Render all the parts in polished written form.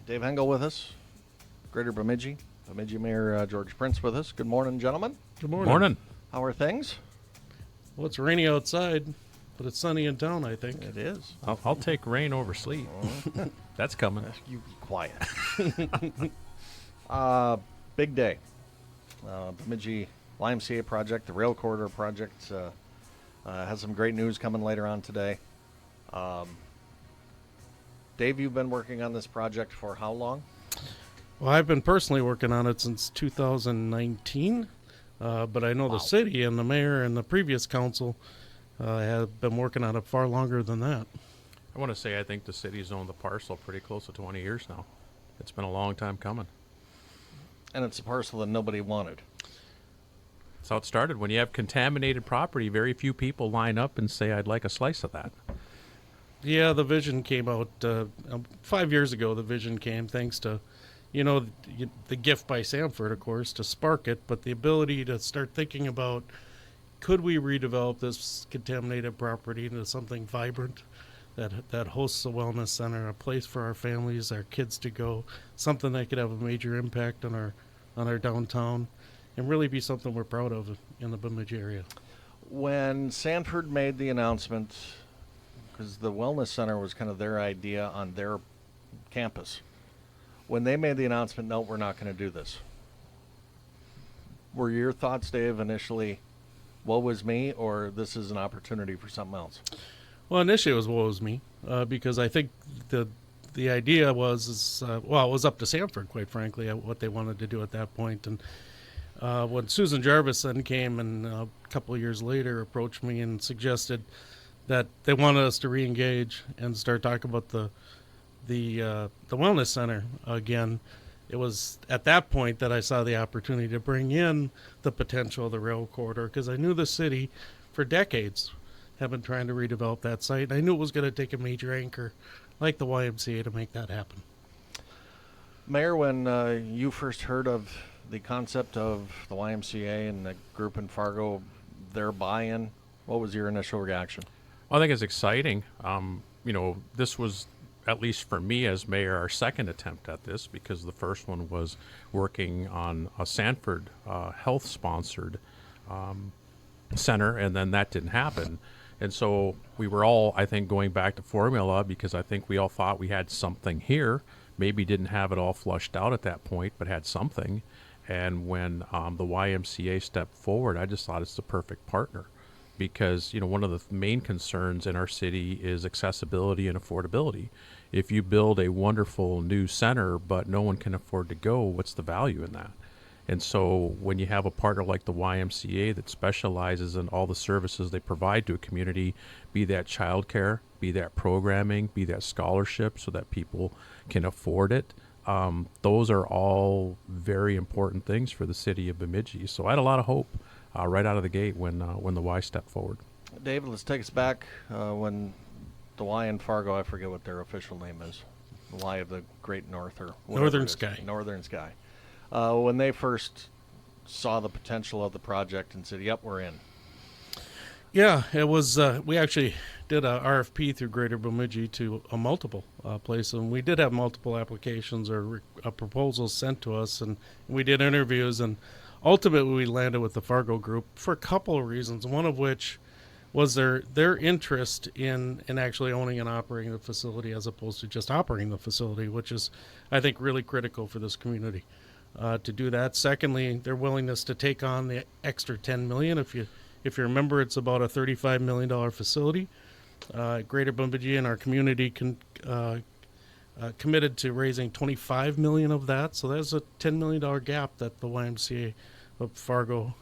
Dave Hengel with us, Greater Bemidji. Bemidji Mayor George Prince with us. Good morning, gentlemen. Good morning. Morning. How are things? Well, it's rainy outside, but it's sunny in town, I think. It is. I'll take rain over sleet. That's coming. You be quiet. Big day. Bemidji YMCA project, the rail corridor project, has some great news coming later on today. Dave, you've been working on this project for how long? Well, I've been personally working on it since 2019, but I know the city and the mayor and the previous council have been working on it far longer than that. I want to say I think the city's owned the parcel pretty close to 20 years now. It's been a long time coming. And it's a parcel that nobody wanted. That's how it started. When you have contaminated property, very few people line up and say, I'd like a slice of that. Yeah, the vision came out 5 years ago. The vision came thanks to, the gift by Sanford, of course, to spark it, but the ability to start thinking about, could we redevelop this contaminated property into something vibrant that hosts a wellness center, a place for our families, our kids to go, something that could have a major impact on our downtown, and really be something we're proud of in the Bemidji area. When Sanford made the announcement, because the wellness center was kind of their idea on their campus, when they made the announcement, no, we're not going to do this, were your thoughts, Dave, initially, woe was me, or this is an opportunity for something else? Well, initially it was woe was me, because I think the idea was, it was up to Sanford, quite frankly, at what they wanted to do at that point. And when Susan Jarvis then came and a couple of years later approached me and suggested that they wanted us to re-engage and start talking about the wellness center again, it was at that point that I saw the opportunity to bring in the potential of the rail corridor, because I knew the city for decades have been trying to redevelop that site, and I knew it was going to take a major anchor like the YMCA to make that happen. Mayor, when you first heard of the concept of the YMCA and the group in Fargo, their buy-in, what was your initial reaction? I think it's exciting. This was, at least for me as mayor, our second attempt at this, because the first one was working on a Sanford health-sponsored center, and then that didn't happen. And so we were all, I think, going back to formula, because I think we all thought we had something here. Maybe didn't have it all flushed out at that point, but had something. And when the YMCA stepped forward, I just thought it's the perfect partner, because one of the main concerns in our city is accessibility and affordability. If you build a wonderful new center but no one can afford to go, what's the value in that? And so when you have a partner like the YMCA that specializes in all the services they provide to a community, be that childcare, be that programming, be that scholarship so that people can afford it, those are all very important things for the city of Bemidji. So I had a lot of hope right out of the gate when the Y stepped forward. David, let's take us back when the Y in Fargo, I forget what their official name is, the Y of the Great North or Northern Sky. Northern Sky. When they first saw the potential of the project and said, yep, we're in. Yeah, it was, we actually did a RFP through Greater Bemidji to a multiple place, and we did have multiple applications or proposals sent to us, and we did interviews, and ultimately we landed with the Fargo group for a couple of reasons, one of which was their interest in actually owning and operating the facility as opposed to just operating the facility, which is, I think, really critical for this community to do that. Secondly, their willingness to take on the extra $10 million. If you remember, it's about a $35 million facility. Greater Bemidji and our community committed to raising $25 million of that. So there's a $10 million gap that the YMCA of Fargo,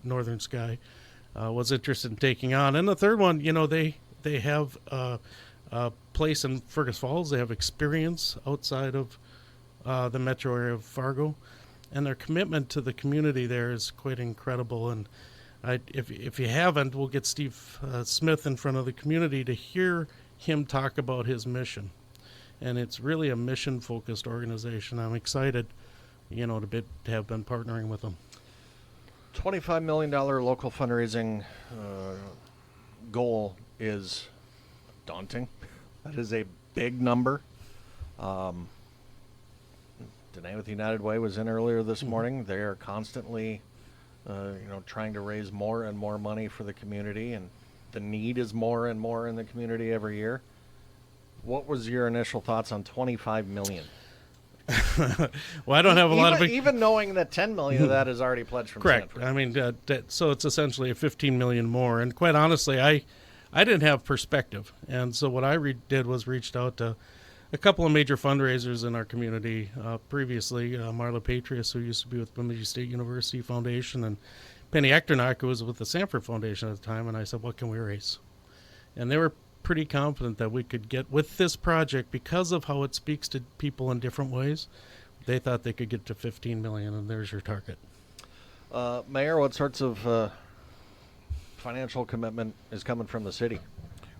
Northern Sky, was interested in taking on. And the third one, they have a place in Fergus Falls. They have experience outside of the metro area of Fargo, and their commitment to the community there is quite incredible. And if you haven't, we'll get Steve Smith in front of the community to hear him talk about his mission. And it's really a mission-focused organization. I'm excited, to have been partnering with them. $25 million local fundraising goal is daunting. That is a big number. Danae with United Way was in earlier this morning. They are constantly, trying to raise more and more money for the community, and the need is more and more in the community every year. What was your initial thoughts on $25 million? Well, I don't have a lot of even knowing that $10 million of that is already pledged from correct. Sanford. I mean, so it's essentially a $15 million more. And quite honestly, I didn't have perspective, and so what I did was reached out to a couple of major fundraisers in our community previously. Marla Patrius, who used to be with Bemidji State University Foundation, and Penny Echternock, who was with the Sanford Foundation at the time. And I said, "What can we raise?" And they were pretty confident that we could get with this project, because of how it speaks to people in different ways. They thought they could get to $15 million, and there's your target. Mayor, what sorts of financial commitment is coming from the city?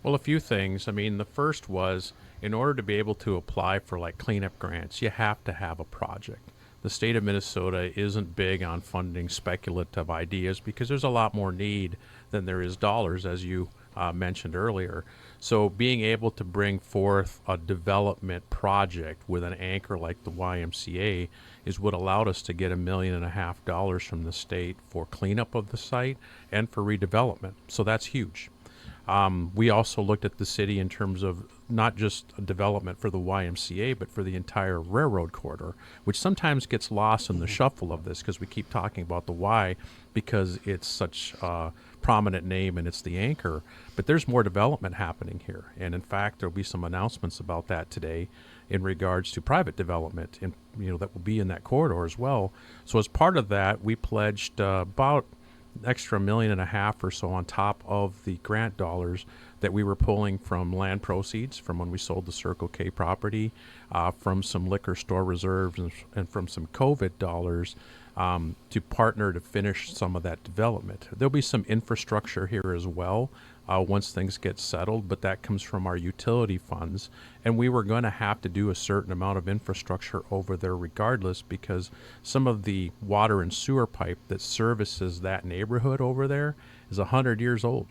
Well, a few things. I mean, the first was, in order to be able to apply for like cleanup grants, you have to have a project. The state of Minnesota isn't big on funding speculative ideas because there's a lot more need than there is dollars, as you mentioned earlier. So being able to bring forth a development project with an anchor like the YMCA is what allowed us to get $1.5 million from the state for cleanup of the site and for redevelopment. So that's huge. We also looked at the city in terms of not just a development for the YMCA, but for the entire railroad corridor, which sometimes gets lost in the shuffle of this because we keep talking about the Y because it's such a prominent name and it's the anchor. But there's more development happening here. And in fact, there'll be some announcements about that today in regards to private development, and that will be in that corridor as well. So as part of that, we pledged about extra $1.5 million or so on top of the grant dollars that we were pulling from land proceeds from when we sold the Circle K property, from some liquor store reserves, and from some COVID dollars to partner to finish some of that development. There'll be some infrastructure here as well once things get settled, but that comes from our utility funds. And we were going to have to do a certain amount of infrastructure over there regardless, because some of the water and sewer pipe that services that neighborhood over there is 100 years old.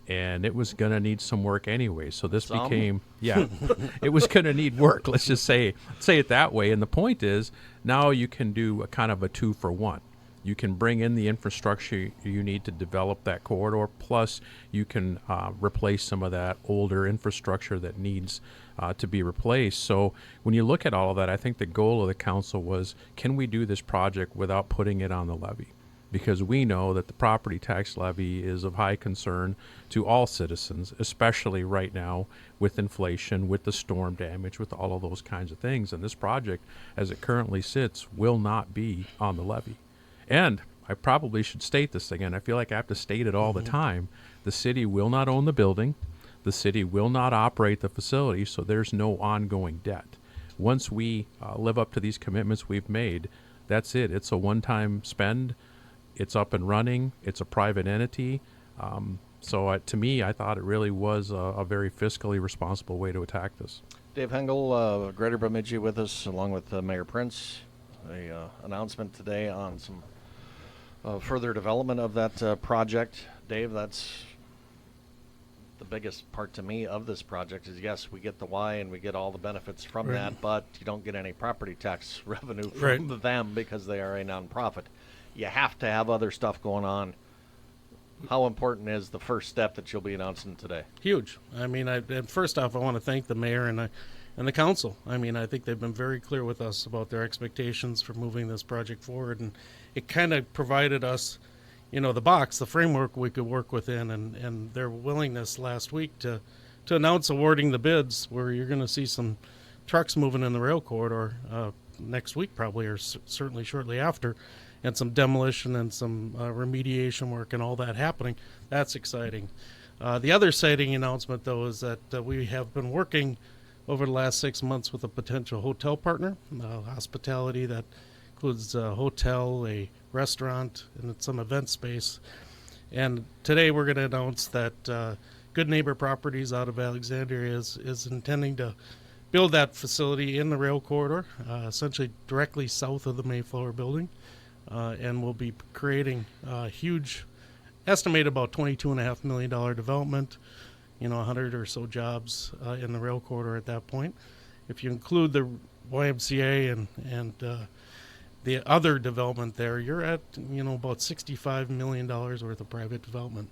And it was going to need some work anyway. So this became, it was going to need work. Let's just say it that way. And the point is, now you can do a kind of a 2-for-1. You can bring in the infrastructure you need to develop that corridor, plus you can replace some of that older infrastructure that needs to be replaced. So when you look at all of that, I think the goal of the council was, can we do this project without putting it on the levy? Because we know that the property tax levy is of high concern to all citizens, especially right now with inflation, with the storm damage, with all of those kinds of things. And this project, as it currently sits, will not be on the levy. And I probably should state this again. I feel like I have to state it all the time. The city will not own the building. The city will not operate the facility, so there's no ongoing debt. Once we live up to these commitments we've made, that's it. It's a one-time spend. It's up and running. It's a private entity. So to me, I thought it really was a very fiscally responsible way to attack this. Dave Hengel, Greater Bemidji, with us, along with Mayor Prince. A announcement today on some further development of that project. Dave, that's the biggest part to me of this project is, yes, we get the Y and we get all the benefits from that, but you don't get any property tax revenue from them because they are a nonprofit. You have to have other stuff going on. How important is the first step that you'll be announcing today? Huge. I mean, first off, I want to thank the mayor and the council. I mean, I think they've been very clear with us about their expectations for moving this project forward, and it kind of provided us, the framework we could work within, and their willingness last week to announce awarding the bids, where you're going to see some trucks moving in the rail corridor next week probably, or certainly shortly after, and some demolition and some remediation work and all that happening. That's exciting. The other exciting announcement, though, is that we have been working over the last 6 months with a potential hotel partner, hospitality that includes a hotel, a restaurant, and some event space. And today we're going to announce that Good Neighbor Properties out of Alexandria is intending to build that facility in the rail corridor, essentially directly south of the Mayflower building. And we'll be creating a huge, estimated about $22.5 million development, 100 or so jobs in the rail corridor at that point. If you include YMCA and the other development there, you're at about $65 million worth of private development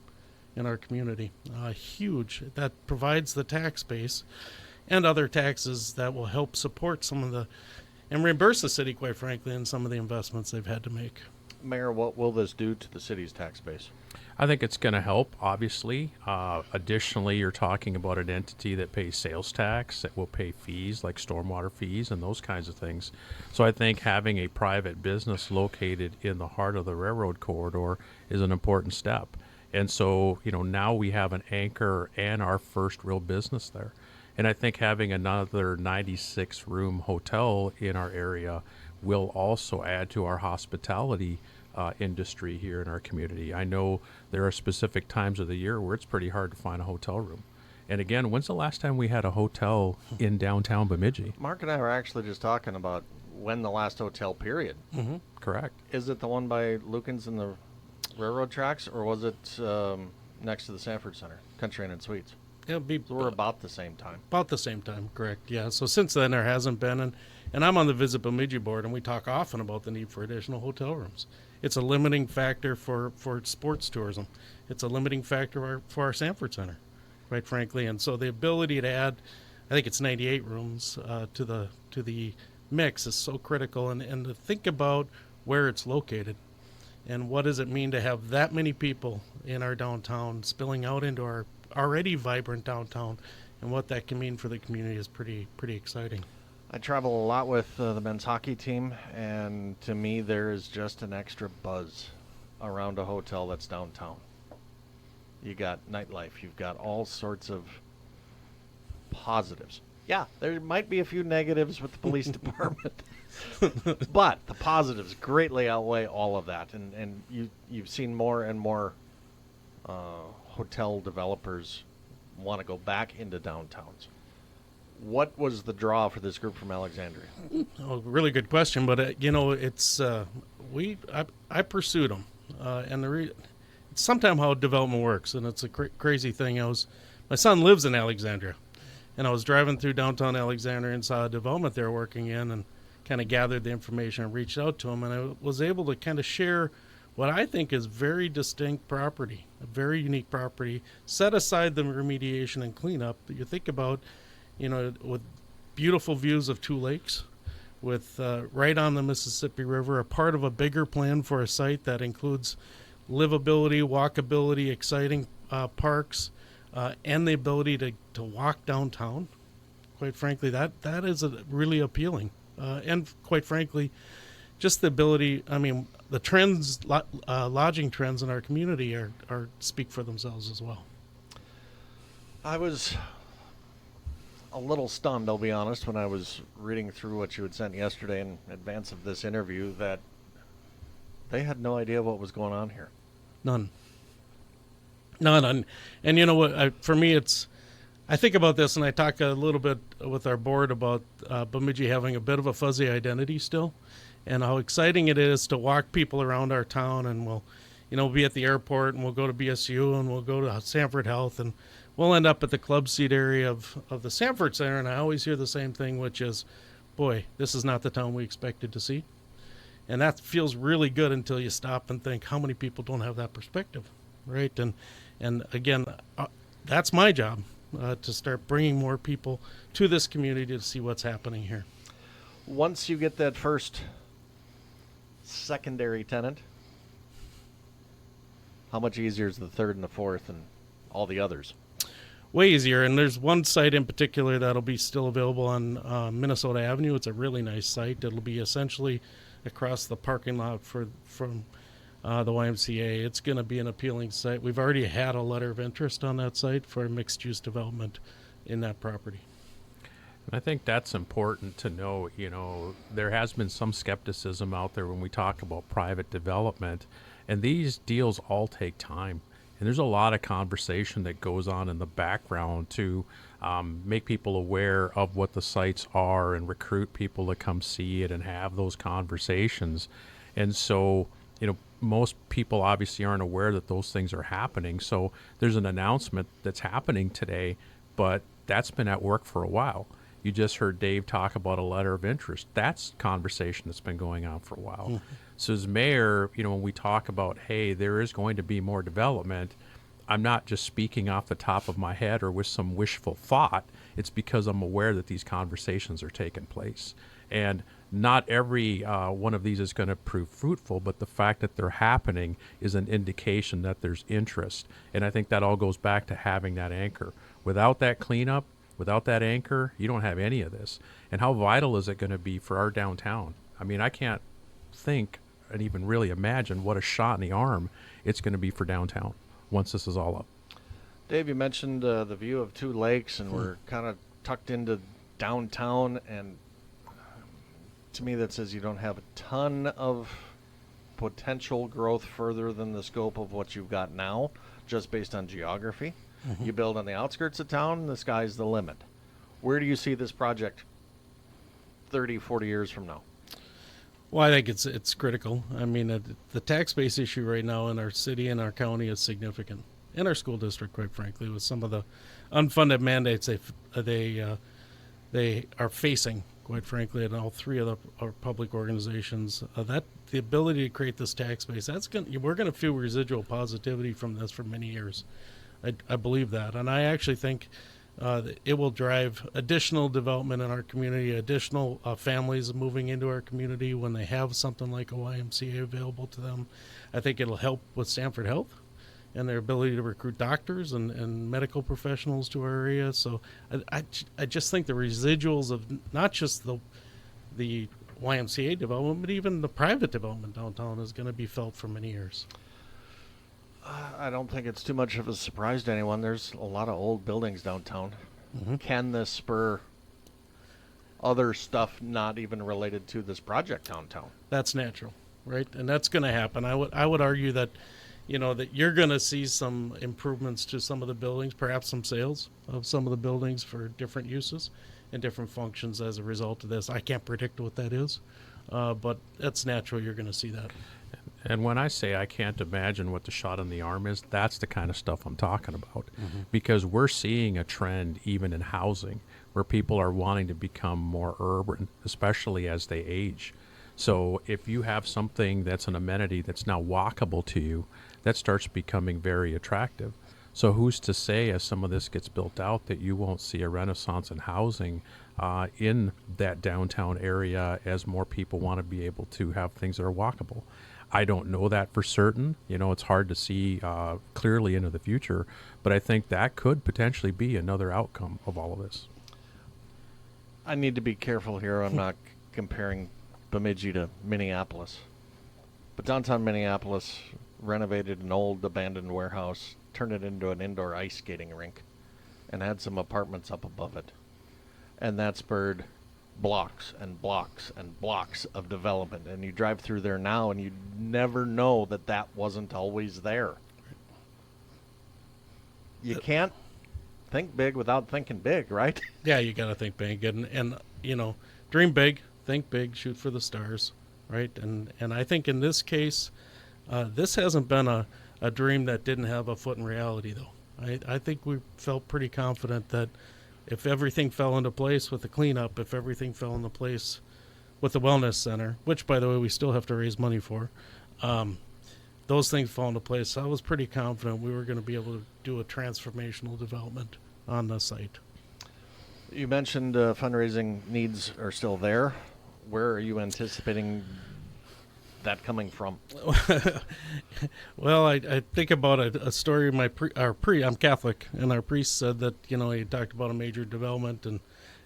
in our community. Huge. That provides the tax base and other taxes that will help support some of the and reimburse the city, quite frankly, in some of the investments they've had to make. Mayor, what will this do to the city's tax base? I think it's going to help, obviously. Additionally, you're talking about an entity that pays sales tax, that will pay fees like stormwater fees and those kinds of things. So I think having a private business located in the heart of the railroad corridor is an important step. And so, now we have an anchor and our first real business there. And I think having another 96-room hotel in our area will also add to our hospitality industry here in our community. I know there are specific times of the year where it's pretty hard to find a hotel room. And again, when's the last time we had a hotel in downtown Bemidji? Mark and I were actually just talking about when the last hotel period. Mm-hmm. Correct. Is it the one by Lucan's in the railroad tracks, or was it next to the Sanford Center, Country Inn and Suites? It'll be So we're about the same time. about the same time, correct? Yeah. So since then, there hasn't been, and I'm on the Visit Bemidji board, and we talk often about the need for additional hotel rooms. It's a limiting factor for sports tourism. It's a limiting factor for our Sanford Center, quite frankly. And so the ability to add, I think it's 98 rooms to the mix is so critical. And to think about where it's located, and what does it mean to have that many people in our downtown spilling out into our already vibrant downtown, and what that can mean for the community is pretty exciting. I travel a lot with the men's hockey team, and to me, there is just an extra buzz around a hotel that's downtown. You got nightlife. You've got all sorts of positives. Yeah, there might be a few negatives with the police department, but the positives greatly outweigh all of that. And you've seen more and more hotel developers want to go back into downtowns. What was the draw for this group from Alexandria? Oh, really good question, but it's I pursued them, and it's sometimes how development works, and it's a crazy thing. My son lives in Alexandria, and I was driving through downtown Alexandria and saw a development they were working in, and kind of gathered the information and reached out to him, and I was able to kind of share what I think is very distinct property, a very unique property. Set aside the remediation and cleanup that you think about. With beautiful views of two lakes, with right on the Mississippi River, a part of a bigger plan for a site that includes livability, walkability, exciting parks, and the ability to walk downtown. Quite frankly, that is really appealing. And quite frankly, just the ability, the trends, lodging trends in our community are speak for themselves as well. I was a little stunned, I'll be honest, when I was reading through what you had sent yesterday in advance of this interview, that they had no idea what was going on here. None. And you know what? For me, I think about this, and I talk a little bit with our board about Bemidji having a bit of a fuzzy identity still, and how exciting it is to walk people around our town, and we'll be at the airport, and we'll go to BSU, and we'll go to Sanford Health, and we'll end up at the club seat area of the Sanford Center, and I always hear the same thing, which is, boy, this is not the town we expected to see. And that feels really good until you stop and think, how many people don't have that perspective, right? And again, that's my job, to start bringing more people to this community to see what's happening here. Once you get that first secondary tenant, how much easier is the third and the fourth and all the others? Way easier, and there's one site in particular that'll be still available on Minnesota Avenue. It's a really nice site. It'll be essentially across the parking lot from the YMCA. It's going to be an appealing site. We've already had a letter of interest on that site for mixed-use development in that property. And I think that's important to know. There has been some skepticism out there when we talk about private development, and these deals all take time. And there's a lot of conversation that goes on in the background to make people aware of what the sites are and recruit people to come see it and have those conversations. And so, most people obviously aren't aware that those things are happening. So there's an announcement that's happening today, but that's been at work for a while. You just heard Dave talk about a letter of interest. That's conversation that's been going on for a while. So as mayor, when we talk about, hey, there is going to be more development, I'm not just speaking off the top of my head or with some wishful thought. It's because I'm aware that these conversations are taking place. And not every one of these is going to prove fruitful, but the fact that they're happening is an indication that there's interest. And I think that all goes back to having that anchor. Without that cleanup, without that anchor, you don't have any of this. And how vital is it going to be for our downtown? I mean, I can't think and even really imagine what a shot in the arm it's going to be for downtown once this is all up. Dave, you mentioned the view of two lakes, and we're kind of tucked into downtown, and to me that says you don't have a ton of potential growth further than the scope of what you've got now, just based on geography. You build on the outskirts of town, the sky's the limit. Where do you see this project 30, 40 years from now? Well, I think it's critical. I mean, the tax base issue right now in our city and our county is significant. In our school district, quite frankly, with some of the unfunded mandates they are facing, quite frankly, in all three of our public organizations, that the ability to create this tax base, we're going to feel residual positivity from this for many years. I believe that, and I actually think it will drive additional development in our community, additional families moving into our community when they have something like a YMCA available to them. I think it'll help with Stanford Health and their ability to recruit doctors and medical professionals to our area. So I just think the residuals of not just the YMCA development, but even the private development downtown is going to be felt for many years. I don't think it's too much of a surprise to anyone. There's a lot of old buildings downtown. Can this spur other stuff not even related to this project downtown? That's natural, right? And that's going to happen. I would argue that, that you're going to see some improvements to some of the buildings, perhaps some sales of some of the buildings for different uses and different functions as a result of this. I can't predict what that is, but that's natural. You're going to see that. And when I say I can't imagine what the shot in the arm is, that's the kind of stuff I'm talking about. Because we're seeing a trend even in housing where people are wanting to become more urban, especially as they age. So if you have something that's an amenity that's now walkable to you, that starts becoming very attractive. So who's to say as some of this gets built out that you won't see a renaissance in housing in that downtown area as more people want to be able to have things that are walkable? I don't know that for certain. It's hard to see clearly into the future, but I think that could potentially be another outcome of all of this. I need to be careful here. I'm not comparing Bemidji to Minneapolis. But downtown Minneapolis renovated an old abandoned warehouse, turned it into an indoor ice skating rink, and had some apartments up above it. And that spurred blocks and blocks and blocks of development. And you drive through there now and you never know that wasn't always there. You can't think big without thinking big, right? Yeah, you got to think big and dream big, think big, shoot for the stars, right? And I think in this case, this hasn't been a dream that didn't have a foot in reality, though. I think we felt pretty confident that if everything fell into place with the cleanup, if everything fell into place with the wellness center, which, by the way, we still have to raise money for, those things fall into place. I was pretty confident we were going to be able to do a transformational development on the site. You mentioned fundraising needs are still there. Where are you anticipating that coming from? Well, I think about a story. I'm Catholic, and our priest said that he talked about a major development and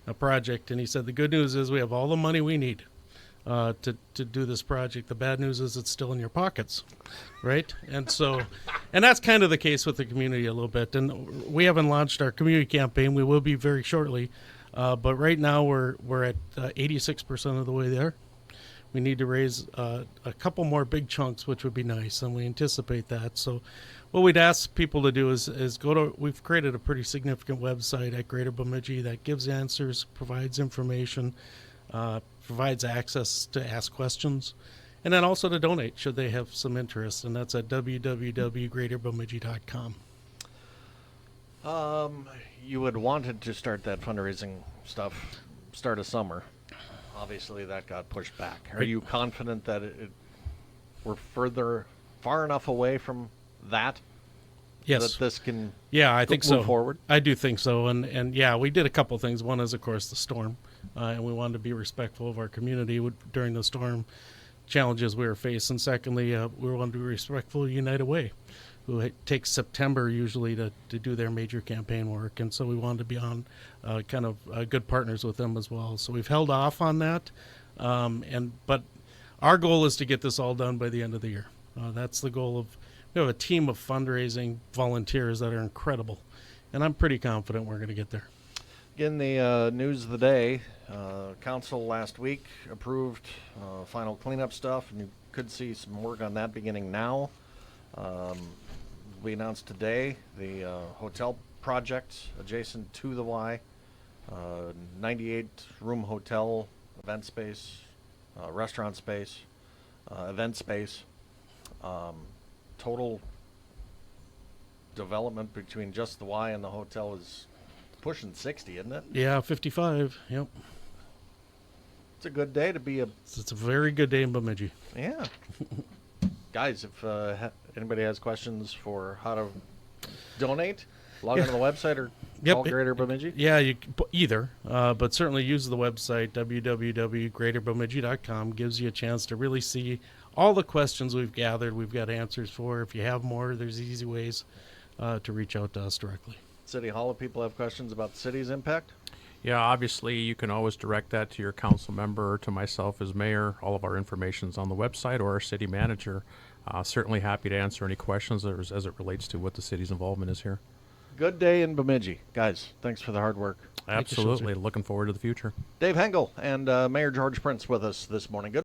a project, and he said the good news is we have all the money we need to do this project. The bad news is it's still in your pockets, right? And that's kind of the case with the community a little bit. And we haven't launched our community campaign. We will be very shortly, but right now we're at 86% of the way there. We need to raise a couple more big chunks, which would be nice, and we anticipate that. So what we'd ask people to do is we've created a pretty significant website at Greater Bemidji that gives answers, provides information, provides access to ask questions, and then also to donate should they have some interest, and that's at www.greaterbemidji.com. You had wanted to start that fundraising stuff start of summer. Obviously, that got pushed back. Are Right. you confident that we're far enough away from that Yes. that this can Yeah, I think so. move forward? I do think so. And yeah, we did a couple things. One is, of course, the storm. And we wanted to be respectful of our community during the storm challenges we were facing. Secondly, we wanted to be respectful of United Way, who takes September usually to do their major campaign work. And so we wanted to be on good partners with them as well. So we've held off on that. But our goal is to get this all done by the end of the year. That's the goal we have a team of fundraising volunteers that are incredible. And I'm pretty confident we're going to get there. Again, the news of the day, council last week approved final cleanup stuff, and you could see some work on that beginning now. We announced today the hotel project adjacent to the Y, 98-room hotel, event space, restaurant space, event space. Total development between just the Y and the hotel is pushing 60, isn't it? Yeah, 55. Yep. It's a good day to be It's a very good day in Bemidji. yeah. Guys, if anybody has questions for how to donate, log Yeah. onto the website or Yep. call Greater Bemidji. Yeah, you either, but certainly use the website www.greaterbemidji.com. Gives you a chance to really see all the questions we've gathered. We've got answers for. If you have more, there's easy ways to reach out to us directly. City Hall, if people have questions about the city's impact. Yeah, obviously you can always direct that to your council member or to myself as mayor. All of our information's on the website or our city manager. Certainly happy to answer any questions as it relates to what the city's involvement is here. Good day in Bemidji. Guys, thanks for the hard work. Thank you, Absolutely. Looking forward to the future. Dave Hengel and Mayor George Prince with us this morning. Good